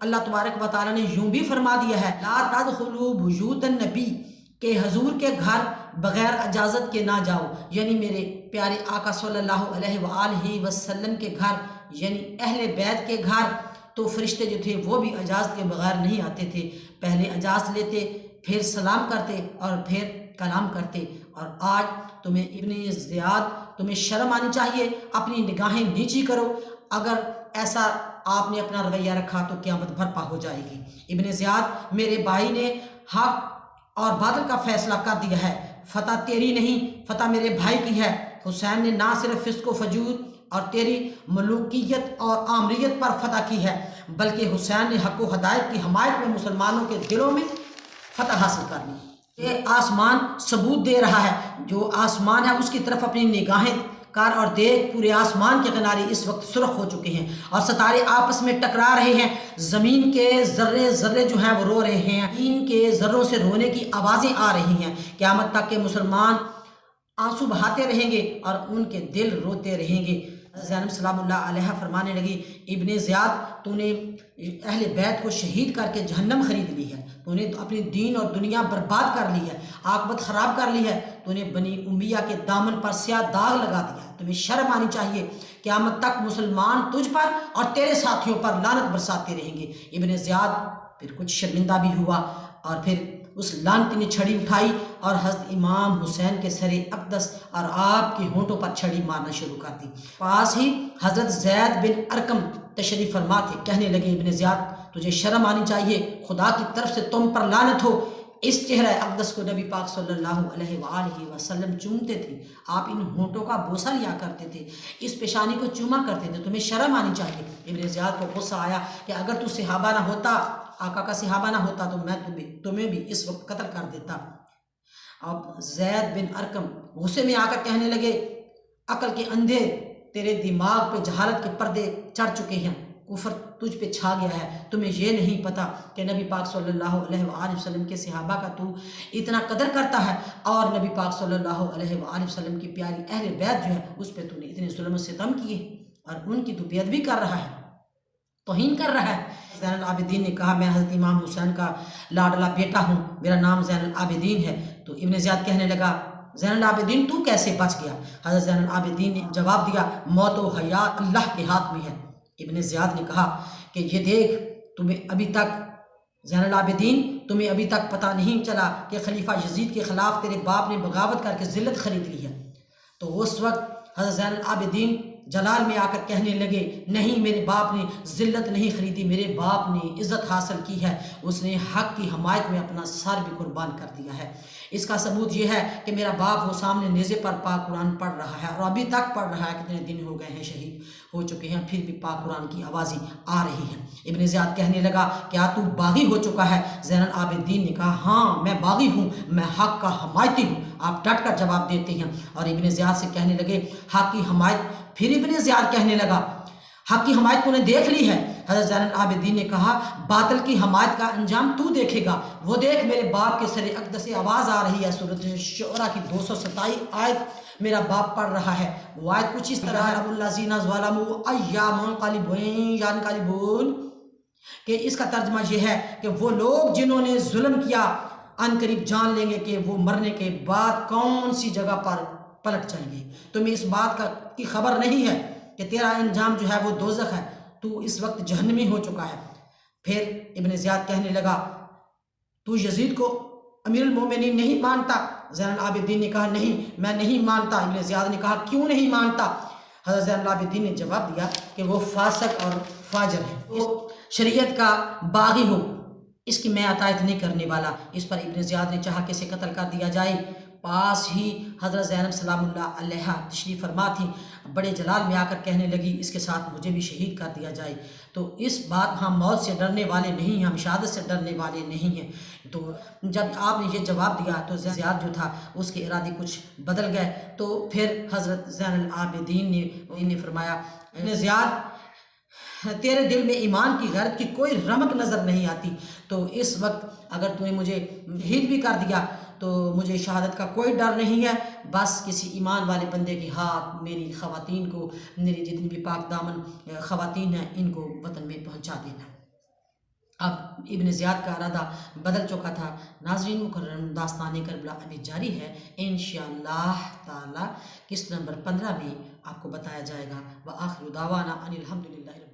اللہ تبارک و تعالیٰ نے یوں بھی فرما دیا ہے لا تدخلوا بیوت النبی کہ حضور کے گھر بغیر اجازت کے نہ جاؤ، یعنی میرے پیارے آقا صلی اللہ علیہ وآلہ وسلم کے گھر یعنی اہل بیت کے گھر تو فرشتے جو تھے وہ بھی اجازت کے بغیر نہیں آتے تھے، پہلے اجازت لیتے، پھر سلام کرتے اور پھر کلام کرتے۔ اور آج تمہیں ابن زیاد تمہیں شرم آنی چاہیے، اپنی نگاہیں نیچی کرو، اگر ایسا آپ نے اپنا رویہ رکھا تو قیامت برپا ہو جائے گی۔ ابن زیاد میرے بھائی نے حق اور باطل کا فیصلہ کر دیا ہے، فتح تیری نہیں، فتح میرے بھائی کی ہے۔ حسین نے نہ صرف فسق و فجور اور تیری ملوکیت اور آمریت پر فتح کی ہے، بلکہ حسین نے حق و ہدایت کی حمایت میں مسلمانوں کے دلوں میں فتح حاصل کر لی۔ یہ آسمان ثبوت دے رہا ہے، جو آسمان ہے اس کی طرف اپنی نگاہیں کر اور دیکھ، پورے آسمان کے کنارے اس وقت سرخ ہو چکے ہیں اور ستارے آپس میں ٹکرا رہے ہیں، زمین کے ذرے ذرے جو ہیں وہ رو رہے ہیں، زمین کے ذروں سے رونے کی آوازیں آ رہی ہیں۔ قیامت تک کے مسلمان آنسو بہاتے رہیں گے اور ان کے دل روتے رہیں گے۔ زینب سلام اللہ علیہ فرمانے لگی ابن زیاد تو نے اہل بیت کو شہید کر کے جہنم خرید لی ہے، تو نے اپنی دین اور دنیا برباد کر لی ہے، عاقبت خراب کر لی ہے، تو نے بنی امیہ کے دامن پر سیاہ داغ لگا دیا ہے، تمہیں شرم آنی چاہیے۔ قیامت تک مسلمان تجھ پر اور تیرے ساتھیوں پر لعنت برساتے رہیں گے۔ ابن زیاد پھر کچھ شرمندہ بھی ہوا اور پھر اس لعنتی نے چھڑی اٹھائی اور حضرت امام حسین کے سر اقدس اور آپ کے ہونٹوں پر چھڑی مارنا شروع کر دی۔ پاس ہی حضرت زید بن ارقم تشریف فرما تھے، کہنے لگے ابن زیاد تجھے شرم آنی چاہیے، خدا کی طرف سے تم پر لعنت ہو۔ اس چہرہ اقدس کو نبی پاک صلی اللہ علیہ وآلہ وسلم چومتے تھے، آپ ان ہونٹوں کا بوسہ لیا کرتے تھے، اس پیشانی کو چوما کرتے تھے، تمہیں شرم آنی چاہیے۔ ابن زیاد کو غصہ آیا کہ اگر تو صحابہ نہ ہوتا، آقا کا صحابہ نہ ہوتا تو میں تمہیں بھی اس وقت قتل کر دیتا۔ اب زید بن ارقم غصے میں آ کر کہنے لگے عقل کے اندھے، تیرے دماغ پہ جہالت کے پردے چڑھ چکے ہیں، کفر تجھ پہ چھا گیا ہے، تمہیں یہ نہیں پتا کہ نبی پاک صلی اللہ علیہ وآلہ وسلم کے صحابہ کا تو اتنا قدر کرتا ہے، اور نبی پاک صلی اللہ علیہ وآلہ وسلم کی پیاری اہل بیت جو ہے اس پہ تو نے اتنے ظلم و ستم کیے اور ان کی تو بے ادبی کر رہا ہے، توہین کر رہا ہے۔ زین العابدین نے کہا میں حضرت امام حسین کا لاڈلا بیٹا ہوں، میرا نام زین العابدین ہے۔ تو ابن زیاد کہنے لگا زین العابدین تو کیسے بچ گیا؟ حضرت زین العابدین نے جواب دیا موت و حیات اللہ کے ہاتھ میں ہے۔ ابن زیاد نے کہا کہ یہ دیکھ تمہیں ابھی تک زین العابدین تمہیں ابھی تک پتہ نہیں چلا کہ خلیفہ یزید کے خلاف تیرے باپ نے بغاوت کر کے ذلت خرید لی ہے۔ تو اس وقت حضرت زین العابدین جلال میں آ کر کہنے لگے نہیں، میرے باپ نے ذلت نہیں خریدی، میرے باپ نے عزت حاصل کی ہے، اس نے حق کی حمایت میں اپنا سر بھی قربان کر دیا ہے۔ اس کا ثبوت یہ ہے کہ میرا باپ وہ سامنے نیزے پر پاک قرآن پڑھ رہا ہے اور ابھی تک پڑھ رہا ہے، کتنے دن ہو گئے ہیں شہید ہو چکے ہیں، پھر بھی پاک قرآن کی آوازیں آ رہی ہیں۔ ابن زیاد کہنے لگا کیا تو باغی ہو چکا ہے؟ زین العابدین نے کہا ہاں میں باغی ہوں، میں حق کا حمایتی ہوں۔ آپ ڈٹ کر جواب دیتے ہیں اور ابن زیاد سے کہنے لگے حق کی حمایت۔ پھر ابن زیاد کہنے لگا حق کی حمایت تو نے دیکھ لی ہے۔ حضرت زین العابدین نے کہا باطل کی حمایت کا انجام تو دیکھے گا، وہ دیکھ میرے باپ کے سر اقدس سے آواز آ رہی ہے، سورۃ شعراء کی 227 آیت میرا باپ پڑھ رہا ہے۔ وہ آیت کچھ اس طرح ہے الذین ظلموا ایام ینقلبون، کہ اس کا ترجمہ یہ ہے کہ وہ لوگ جنہوں نے ظلم کیا ان قریب جان لیں گے کہ وہ مرنے کے بعد کون سی جگہ پر پلٹ جائیں گے۔ تمہیں اس بات کی خبر نہیں ہے کہ تیرا انجام جو ہے وہ دوزخ ہے، تو اس وقت جہنمی ہو چکا ہے۔ پھر ابن زیاد کہنے لگا تو یزید کو امیر المومنین نہیں مانتا؟ زین العابدین نے کہا نہیں میں نہیں مانتا۔ ابن زیاد نے کہا کیوں نہیں مانتا؟ حضرت زین العابدین نے جواب دیا کہ وہ فاسق اور فاجر ہے، وہ شریعت کا باغی ہو، اس کی میں اطاعت نہیں کرنے والا۔ اس پر ابن زیاد نے چاہا کہ اسے قتل کر دیا جائے۔ پاس ہی حضرت زینب سلام اللہ علیہ تشریف فرما تھی، بڑے جلال میں آ کر کہنے لگی اس کے ساتھ مجھے بھی شہید کر دیا جائے۔ تو اس بات ہم موت سے ڈرنے والے نہیں ہیں، ہم شہادت سے ڈرنے والے نہیں ہیں۔ تو جب آپ نے یہ جواب دیا تو زیاد جو تھا اس کے ارادے کچھ بدل گئے۔ تو پھر حضرت زین العابدین نے فرمایا ابن زیاد تیرے دل میں ایمان کی غیرت کی کوئی رمق نظر نہیں آتی، تو اس وقت اگر تو نے مجھے شہید بھی کر دیا تو مجھے شہادت کا کوئی ڈر نہیں ہے، بس کسی ایمان والے بندے کے ہاتھ میری خواتین کو، میری جتنی بھی پاک دامن خواتین ہیں ان کو وطن میں پہنچا دینا۔ اب ابن زیاد کا ارادہ بدل چکا تھا۔ ناظرین مکرم، داستان کربلا ابھی جاری ہے، انشاءاللہ تعالی قسط نمبر 15 میں آپ کو بتایا جائے گا۔ وآخر دعوانا ان الحمدللہ۔